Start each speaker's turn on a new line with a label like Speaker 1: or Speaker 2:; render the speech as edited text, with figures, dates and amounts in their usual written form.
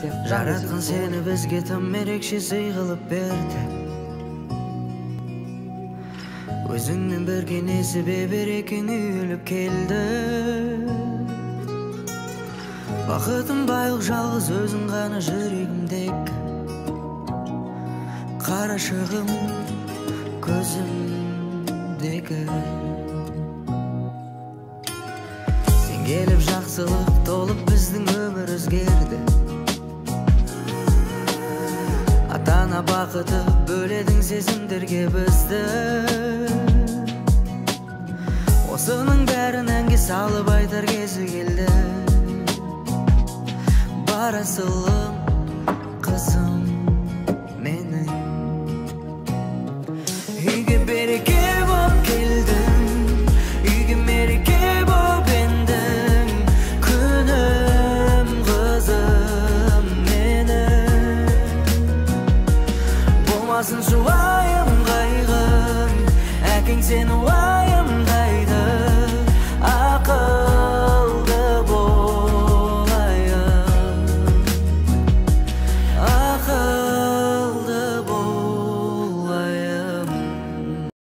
Speaker 1: Жаратқан сені бізге тым ерекше сый қылып берді. Өзіңмен бірге несібе берекең үйіліп келді. Бақытым байлық жалғыз өзің ғана жүрегімдегі. Қарашығым көзімдегі. Сен келіп жақсылық толып біздің өмір өзгерді. Ата-ана бақыты бөледің сезімдерге бізді. Осының бәрін әнге салып айтар кезі келді. Барасылым қызым менің. Үйге береке боп келдің, үйге мереке боп ендің. Күнім қызым менің. Болмасын жұбайым қайғым, әкең сені